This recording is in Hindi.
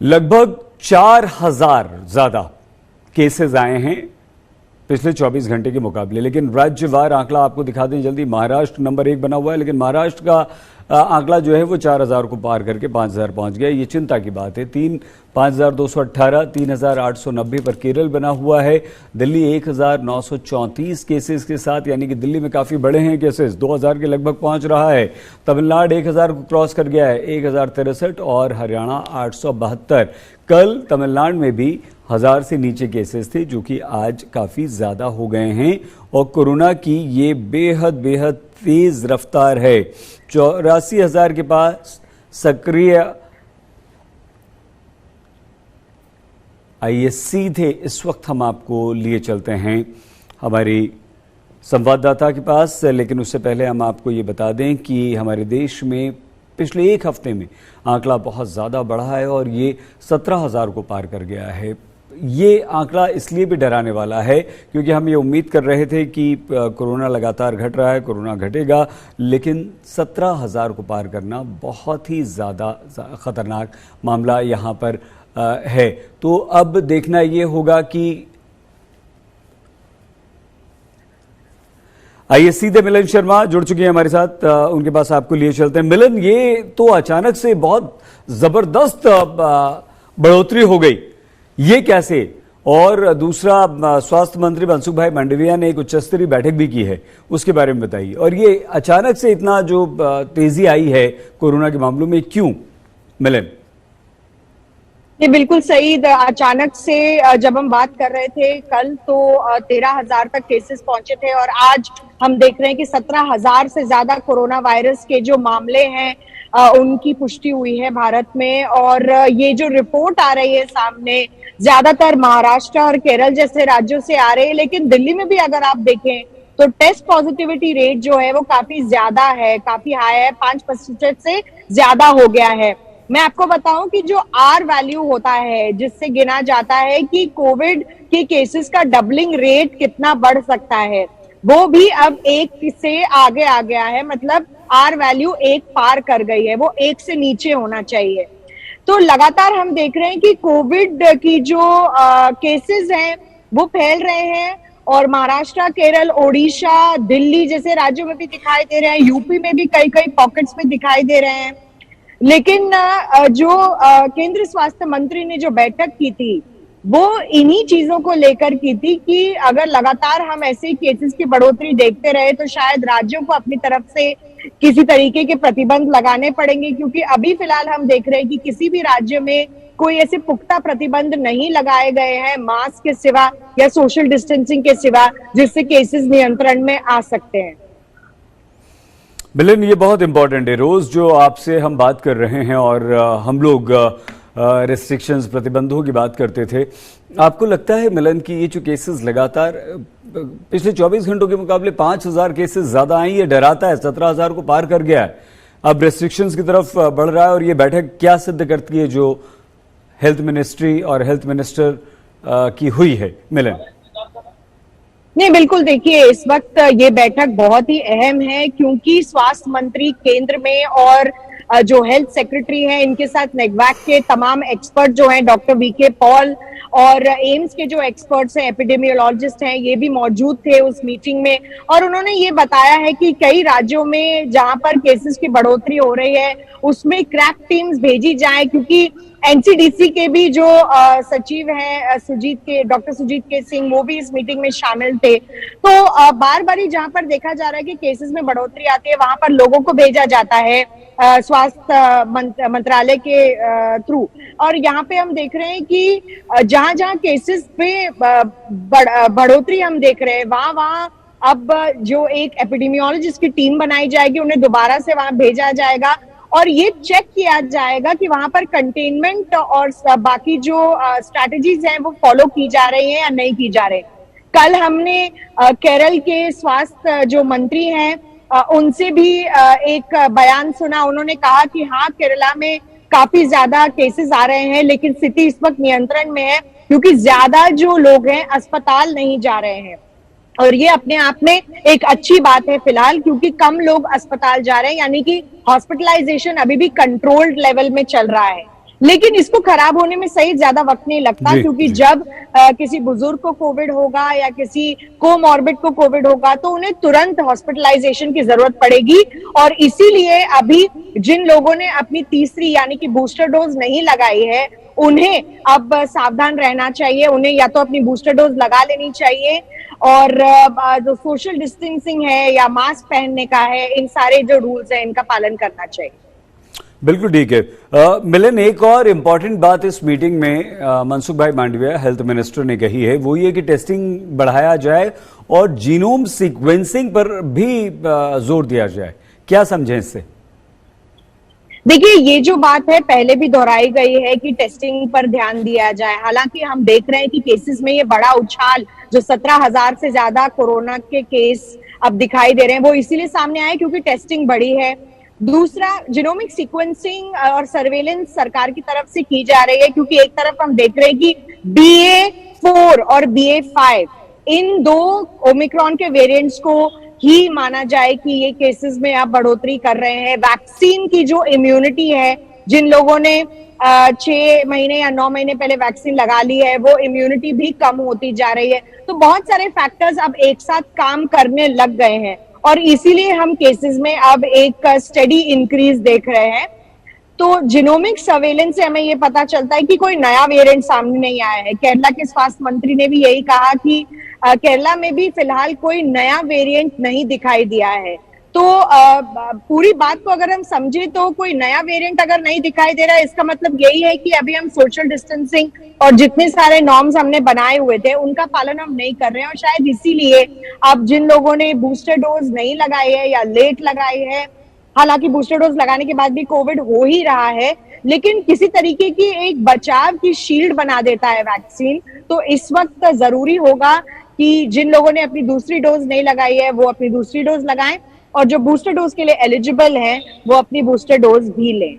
लगभग 4000 ज्यादा केसेस आए हैं पिछले 24 घंटे के मुकाबले। लेकिन राज्यवार आंकड़ा आपको दिखा दें जल्दी। महाराष्ट्र नंबर 1 बना हुआ है, लेकिन महाराष्ट्र का आंकड़ा जो है वो 4000 को पार करके 5000 पहुंच गया। ये चिंता की बात है। 5218, 3890 पर केरल बना हुआ है। दिल्ली 1934 केसेस के साथ, यानी कि दिल्ली में काफी बड़े हैं केसेस, 2000 के लगभग पहुंच रहा है। तमिलनाडु 1000 को क्रॉस कर गया है, 1063, और हरियाणा 872। कल तमिलनाडु में भी 1000 से नीचे केसेस थे, जो कि आज काफी ज्यादा हो गए हैं। और कोरोना की ये बेहद तेज रफ्तार है। 84,000 के पास सक्रिय। आइए सीधे इस वक्त हम आपको लिए चलते हैं हमारी संवाददाता के पास, लेकिन उससे पहले हम आपको ये बता दें कि हमारे देश में पिछले एक हफ्ते में आंकड़ा बहुत ज़्यादा बढ़ा है और ये 17,000 को पार कर गया है। ये आंकड़ा इसलिए भी डराने वाला है क्योंकि हम ये उम्मीद कर रहे थे कि कोरोना लगातार घट रहा है, कोरोना घटेगा, लेकिन 17,000 को पार करना बहुत ही ज़्यादा खतरनाक मामला यहाँ पर है। तो अब देखना ये होगा कि आइए सीधे मिलन शर्मा जुड़ चुके हैं हमारे साथ, उनके पास आपको लिए चलते हैं। मिलन, ये तो अचानक से बहुत जबरदस्त बढ़ोतरी हो गई, ये कैसे? और दूसरा, स्वास्थ्य मंत्री मनसुख भाई मांडविया ने एक उच्च स्तरीय बैठक भी की है, उसके बारे में बताइए। और ये अचानक से इतना जो तेजी आई है कोरोना के मामलों में, क्यों मिलन? ये बिल्कुल सही। अचानक से जब हम बात कर रहे थे कल, तो 13,000 तक केसेस पहुंचे थे, और आज हम देख रहे हैं कि 17,000 से ज्यादा कोरोना वायरस के जो मामले हैं उनकी पुष्टि हुई है भारत में। और ये जो रिपोर्ट आ रही है सामने, ज्यादातर महाराष्ट्र और केरल जैसे राज्यों से आ रहे हैं, लेकिन दिल्ली में भी अगर आप देखें तो टेस्ट पॉजिटिविटी रेट जो है वो काफी ज्यादा है, काफी हाई है, 5% से ज्यादा हो गया है। मैं आपको बताऊं कि जो आर वैल्यू होता है, जिससे गिना जाता है कि कोविड के केसेस का डबलिंग रेट कितना बढ़ सकता है, वो भी अब 1 से आगे आ गया है। मतलब आर वैल्यू 1 पार कर गई है, वो 1 से नीचे होना चाहिए। तो लगातार हम देख रहे हैं कि कोविड की जो केसेस हैं वो फैल रहे हैं, और महाराष्ट्र, केरल, ओडिशा, दिल्ली जैसे राज्यों में भी दिखाई दे रहे हैं, यूपी में भी कई पॉकेट्स में दिखाई दे रहे हैं। लेकिन जो केंद्रीय स्वास्थ्य मंत्री ने जो बैठक की थी, वो इन्हीं चीजों को लेकर की थी कि अगर लगातार हम ऐसे केसेस की बढ़ोतरी देखते रहे तो शायद राज्यों को अपनी तरफ से किसी तरीके के प्रतिबंध लगाने पड़ेंगे, क्योंकि अभी फिलहाल हम देख रहे हैं कि किसी भी राज्य में कोई ऐसे पुख्ता प्रतिबंध नहीं लगाए गए हैं मास्क के सिवा या सोशल डिस्टेंसिंग के सिवा, जिससे केसेस नियंत्रण में आ सकते हैं। मिलन, ये बहुत इंपॉर्टेंट है। रोज जो आपसे हम बात कर रहे हैं और हम लोग रेस्ट्रिक्शंस, प्रतिबंधों की बात करते थे, आपको लगता है मिलन कि ये जो केसेस लगातार पिछले 24 घंटों के मुकाबले 5000 केसेस ज्यादा आई, ये डराता है? 17,000 को पार कर गया है, अब रेस्ट्रिक्शंस की तरफ बढ़ रहा है। और ये बैठक क्या सिद्ध करती है जो हेल्थ मिनिस्ट्री और हेल्थ मिनिस्टर की हुई है मिलन? नहीं, बिल्कुल देखिए, इस वक्त ये बैठक बहुत ही अहम है, क्योंकि स्वास्थ्य मंत्री केंद्र में और जो हेल्थ सेक्रेटरी हैं, इनके साथ नेगवैक के तमाम एक्सपर्ट जो हैं, डॉक्टर वीके पॉल, और एम्स के जो एक्सपर्ट्स हैं, एपिडेमियोलॉजिस्ट हैं, ये भी मौजूद थे उस मीटिंग में। और उन्होंने ये बताया है कि कई राज्यों में जहां पर केसेस की बढ़ोतरी हो रही है, उसमें क्रैक टीम्स भेजी जाए, क्योंकि एनसीडीसी के भी जो सचिव हैं डॉक्टर सुजीत के सिंह, वो भी इस मीटिंग में शामिल थे। तो बार बार जहां पर देखा जा रहा है कि केसेस में बढ़ोतरी आती है, वहां पर लोगों को भेजा जाता है स्वास्थ्य मंत्रालय के थ्रू। और यहाँ पे हम देख रहे हैं कि जहां जहां केसेस पे बढ़ोतरी हम देख रहे हैं, वहां अब जो एक एपिडेमियोलॉजिस्ट की टीम बनाई जाएगी, उन्हें दोबारा से वहां भेजा जाएगा और ये चेक किया जाएगा कि वहां पर कंटेनमेंट और बाकी जो स्ट्रैटेजीज हैं वो फॉलो की जा रही हैं या नहीं की जा रही। कल हमने केरल के स्वास्थ्य जो मंत्री हैं उनसे भी एक बयान सुना। उन्होंने कहा कि हाँ, केरला में काफी ज्यादा केसेस आ रहे हैं, लेकिन स्थिति इस वक्त नियंत्रण में है, क्योंकि ज्यादा जो लोग हैं अस्पताल नहीं जा रहे हैं। और ये अपने आप में एक अच्छी बात है फिलहाल, क्योंकि कम लोग अस्पताल जा रहे हैं, यानी कि हॉस्पिटलाइजेशन अभी भी कंट्रोल्ड लेवल में चल रहा है। लेकिन इसको खराब होने में सही ज्यादा वक्त नहीं लगता, जी क्योंकि जी। जब किसी बुजुर्ग को कोविड होगा या किसी कोमॉर्बिड को कोविड होगा तो उन्हें तुरंत हॉस्पिटलाइजेशन की जरूरत पड़ेगी। और इसीलिए अभी जिन लोगों ने अपनी तीसरी यानी कि बूस्टर डोज नहीं लगाई है, उन्हें अब सावधान रहना चाहिए। उन्हें या तो अपनी बूस्टर डोज लगा लेनी चाहिए, और जो सोशल डिस्टेंसिंग है या मास्क पहनने का है, इन सारे जो रूल्स है इनका पालन करना चाहिए। बिल्कुल ठीक है। मिलन, एक और इम्पॉर्टेंट बात इस मीटिंग में मनसुख भाई मांडविया हेल्थ मिनिस्टर ने कही है, वो ये कि टेस्टिंग बढ़ाया जाए और जीनोम सीक्वेंसिंग पर भी जोर दिया जाए। क्या समझें इससे? देखिए, ये जो बात है पहले भी दोहराई गई है कि टेस्टिंग पर ध्यान दिया जाए। हालांकि हम देख रहे हैं कि केसेस में ये बड़ा उछाल, जो 17,000 से ज्यादा कोरोना के केस अब दिखाई दे रहे हैं, वो इसीलिए सामने आए क्योंकि टेस्टिंग बढ़ी है। दूसरा, जीनोमिक सीक्वेंसिंग और सर्वेलेंस सरकार की तरफ से की जा रही है, क्योंकि एक तरफ हम देख रहे हैं कि BA.4 और BA.5 इन दो ओमिक्रॉन के वेरिएंट्स को ही माना जाए कि ये केसेस में अब बढ़ोतरी कर रहे हैं। वैक्सीन की जो इम्यूनिटी है, जिन लोगों ने 6 महीने या 9 महीने पहले वैक्सीन लगा ली है, वो इम्यूनिटी भी कम होती जा रही है। तो बहुत सारे फैक्टर्स अब एक साथ काम करने लग गए हैं, और इसीलिए हम केसेस में अब एक स्टडी इंक्रीज देख रहे हैं। तो जीनोमिक सर्वेलेंस से हमें ये पता चलता है कि कोई नया वेरिएंट सामने नहीं आया है। केरला के स्वास्थ्य मंत्री ने भी यही कहा कि केरला में भी फिलहाल कोई नया वेरिएंट नहीं दिखाई दिया है। तो पूरी बात को अगर हम समझे तो कोई नया वेरिएंट अगर नहीं दिखाई दे रहा है, इसका मतलब यही है कि अभी हम सोशल डिस्टेंसिंग और जितने सारे नॉर्म्स हमने बनाए हुए थे उनका पालन हम नहीं कर रहे हैं। और शायद इसीलिए अब जिन लोगों ने बूस्टर डोज नहीं लगाई है या लेट लगाई है, हालांकि बूस्टर डोज लगाने के बाद भी कोविड हो ही रहा है, लेकिन किसी तरीके की एक बचाव की शील्ड बना देता है वैक्सीन। तो इस वक्त जरूरी होगा कि जिन लोगों ने अपनी दूसरी डोज नहीं लगाई है वो अपनी दूसरी डोज लगाएं, और जो बूस्टर डोज के लिए एलिजिबल हैं वो अपनी बूस्टर डोज भी लें।